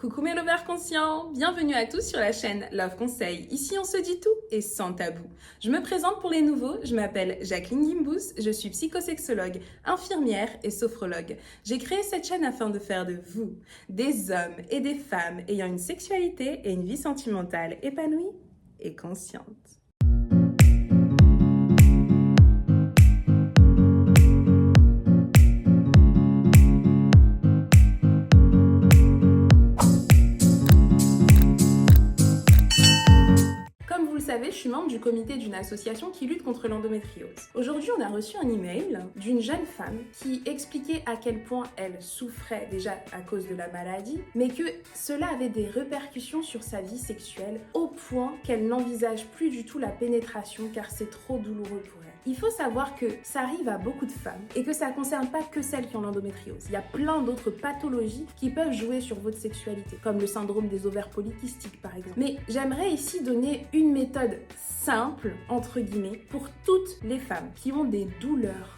Coucou mes lovers conscients, bienvenue à tous sur la chaîne Love Conseil. Ici on se dit tout et sans tabou. Je me présente pour les nouveaux, je m'appelle Jacqueline Gimbous, je suis psychosexologue, infirmière et sophrologue. J'ai créé cette chaîne afin de faire de vous des hommes et des femmes ayant une sexualité et une vie sentimentale épanouie et consciente. Vous savez, je suis membre du comité d'une association qui lutte contre l'endométriose. Aujourd'hui, on a reçu un email d'une jeune femme qui expliquait à quel point elle souffrait déjà à cause de la maladie, mais que cela avait des répercussions sur sa vie sexuelle au point qu'elle n'envisage plus du tout la pénétration car c'est trop douloureux pour elle. Il faut savoir que ça arrive à beaucoup de femmes et que ça ne concerne pas que celles qui ont l'endométriose. Il y a plein d'autres pathologies qui peuvent jouer sur votre sexualité, comme le syndrome des ovaires polykystiques par exemple. Mais j'aimerais ici donner une méthode simple, entre guillemets, pour toutes les femmes qui ont des douleurs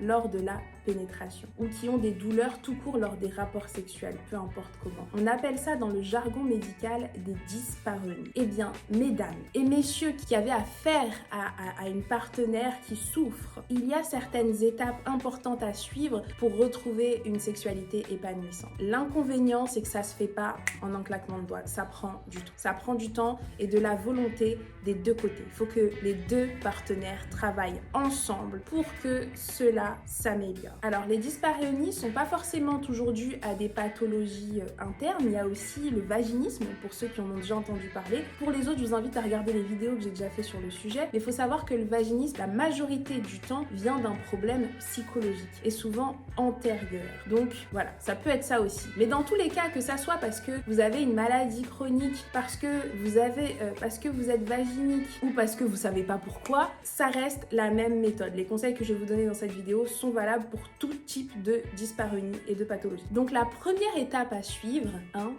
lors de la pénétration ou qui ont des douleurs tout court lors des rapports sexuels, peu importe comment. On appelle ça dans le jargon médical des dyspareunies. Eh bien, mesdames et messieurs qui avaient affaire à une partenaire qui souffre, il y a certaines étapes importantes à suivre pour retrouver une sexualité épanouissante. L'inconvénient, c'est que ça se fait pas en un claquement de doigts. Ça prend du temps. Ça prend du temps et de la volonté des deux côtés. Il faut que les deux partenaires travaillent ensemble pour que cela s'améliore. Alors, les dyspareunies ne sont pas forcément toujours dues à des pathologies internes. Il y a aussi le vaginisme, pour ceux qui en ont déjà entendu parler. Pour les autres, je vous invite à regarder les vidéos que j'ai déjà fait sur le sujet. Mais il faut savoir que le vaginisme, la majorité du temps, vient d'un problème psychologique et souvent antérieur. Donc, voilà, ça peut être ça aussi. Mais dans tous les cas, que ça soit parce que vous avez une maladie chronique, parce que vous êtes vaginique ou parce que vous savez pas pourquoi, ça reste la même méthode. Les conseils que je vais vous donner dans cette vidéo sont valables pour tout type de dyspareunie et de pathologie. Donc la première étape à suivre,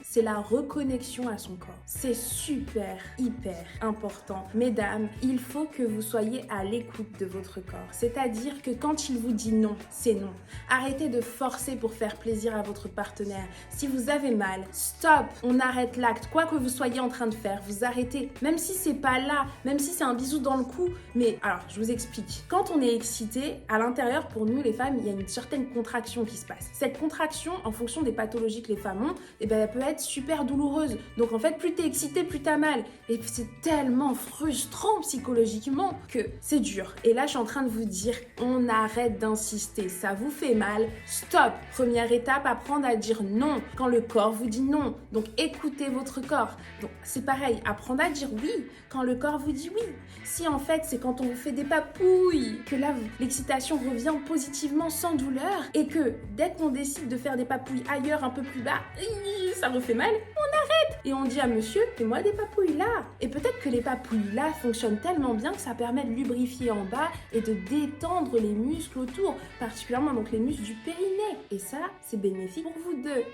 c'est la reconnexion à son corps. C'est super, hyper important. Mesdames, il faut que vous soyez à l'écoute de votre corps. C'est-à-dire que quand il vous dit non, c'est non. Arrêtez de forcer pour faire plaisir à votre partenaire. Si vous avez mal, stop, on arrête l'acte. Quoi que vous soyez en train de faire, vous arrêtez. Même si c'est pas là, même si c'est un bisou dans le cou. Mais alors, je vous explique. Quand on est excité, à l'intérieur, pour nous les femmes, il y a une certaine contraction qui se passe. Cette contraction, en fonction des pathologies que les femmes ont, elle peut être super douloureuse. Donc en fait, plus t'es excitée, plus t'as mal. Et c'est tellement frustrant psychologiquement que c'est dur. Et là, je suis en train de vous dire, on arrête d'insister. Ça vous fait mal, stop. Première étape, apprendre à dire non quand le corps vous dit non. Donc écoutez votre corps. Donc c'est pareil, apprendre à dire oui quand le corps vous dit oui. Si en fait, c'est quand on vous fait des papouilles que là, l'excitation revient positivement sans douleur et que dès qu'on décide de faire des papouilles ailleurs un peu plus bas, ça refait mal, on arrête et on dit à monsieur, fais-moi des papouilles là. Et peut-être que les papouilles là fonctionnent tellement bien que ça permet de lubrifier en bas et de détendre les muscles autour, particulièrement donc les muscles du périnée. Et ça, c'est bénéfique pour vous deux.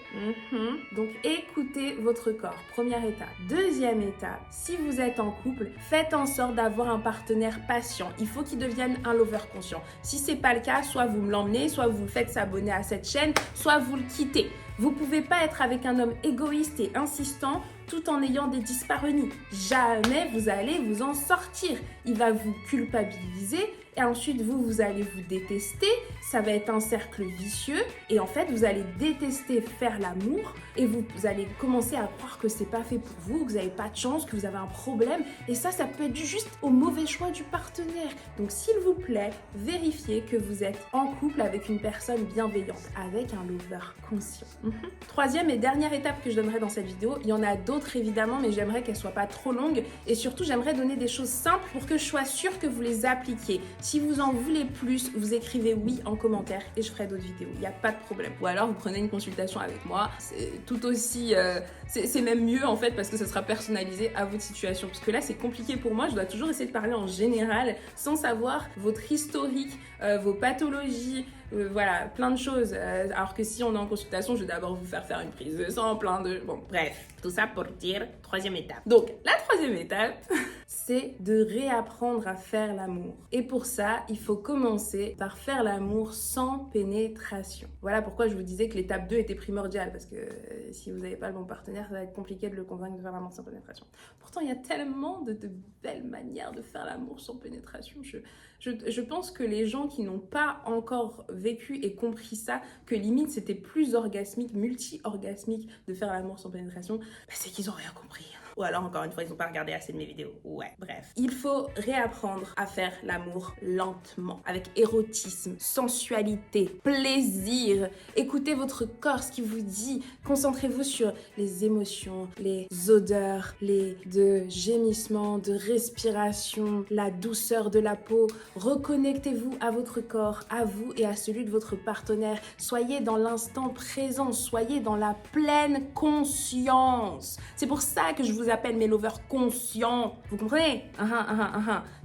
Donc écoutez votre corps, première étape. Deuxième étape, si vous êtes en couple, faites en sorte d'avoir un partenaire patient. Il faut qu'il devienne un lover conscient. Si c'est pas le cas, soit vous me l'emmenez, soit vous le faites s'abonner à cette chaîne, soit vous le quittez. Vous pouvez pas être avec un homme égoïste et insistant tout en ayant des dyspareunies. Jamais vous allez vous en sortir. Il va vous culpabiliser et ensuite vous allez vous détester. Ça va être un cercle vicieux et en fait vous allez détester faire l'amour et vous allez commencer à croire que c'est pas fait pour vous, que vous n'avez pas de chance, que vous avez un problème et ça peut être dû juste au mauvais choix du partenaire. Donc s'il vous plaît, vérifiez que vous êtes en couple avec une personne bienveillante, avec un lover conscient. Troisième et dernière étape que je donnerai dans cette vidéo, il y en a d'autres évidemment, mais j'aimerais qu'elle soit pas trop longue et surtout j'aimerais donner des choses simples pour que je sois sûre que vous les appliquiez. Si vous en voulez plus, vous écrivez oui en commentaire et je ferai d'autres vidéos, il n'y a pas de problème. Ou alors vous prenez une consultation avec moi, c'est tout aussi, c'est même mieux en fait parce que ça sera personnalisé à votre situation. Parce que là c'est compliqué pour moi, je dois toujours essayer de parler en général sans savoir votre historique, vos pathologies, voilà, plein de choses. Alors que si on est en consultation, je vais d'abord vous faire une prise de sang, plein de... Bon, bref, tout ça pour dire troisième étape. Donc, la troisième étape, c'est de réapprendre à faire l'amour. Et pour ça, il faut commencer par faire l'amour sans pénétration. Voilà pourquoi je vous disais que l'étape 2 était primordiale, parce que si vous n'avez pas le bon partenaire, ça va être compliqué de le convaincre de faire l'amour sans pénétration. Pourtant, il y a tellement de belles manières de faire l'amour sans pénétration. Je pense que les gens qui n'ont pas encore vécu et compris ça, que limite c'était plus orgasmique, multi-orgasmique de faire l'amour sans pénétration, c'est qu'ils n'ont rien compris. Ou alors, encore une fois, ils n'ont pas regardé assez de mes vidéos. Ouais, bref. Il faut réapprendre à faire l'amour lentement, avec érotisme, sensualité, plaisir. Écoutez votre corps, ce qu'il vous dit. Concentrez-vous sur les émotions, les odeurs, de gémissements, de respiration, la douceur de la peau. Reconnectez-vous à votre corps, à vous et à celui de votre partenaire. Soyez dans l'instant présent, soyez dans la pleine conscience. C'est pour ça que je vous appelle mes lovers conscients. Vous comprenez?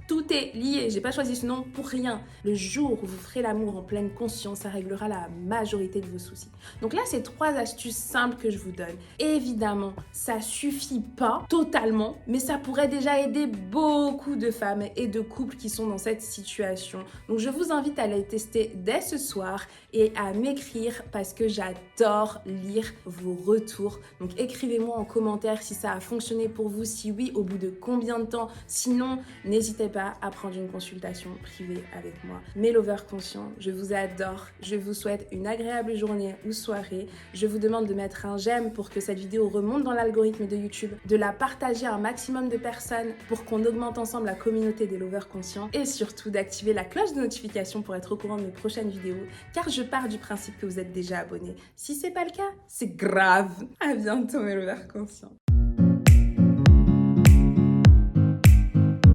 Tout est lié, j'ai pas choisi ce nom pour rien. Le jour où vous ferez l'amour en pleine conscience, ça réglera la majorité de vos soucis. Donc là, c'est 3 astuces simples que je vous donne. Évidemment, ça suffit pas totalement, mais ça pourrait déjà aider beaucoup de femmes et de couples qui sont dans cette situation. Donc je vous invite à les tester dès ce soir et à m'écrire parce que j'adore lire vos retours. Donc écrivez-moi en commentaire si ça a fonctionné pour vous, si oui, au bout de combien de temps. Sinon, n'hésitez pas à prendre une consultation privée avec moi. Mes lovers conscients, je vous adore. Je vous souhaite une agréable journée ou soirée. Je vous demande de mettre un j'aime pour que cette vidéo remonte dans l'algorithme de YouTube, de la partager à un maximum de personnes pour qu'on augmente ensemble la communauté des lovers conscients et surtout d'activer la cloche de notification pour être au courant de mes prochaines vidéos car je pars du principe que vous êtes déjà abonnés. Si c'est pas le cas, c'est grave. À bientôt mes lovers conscients.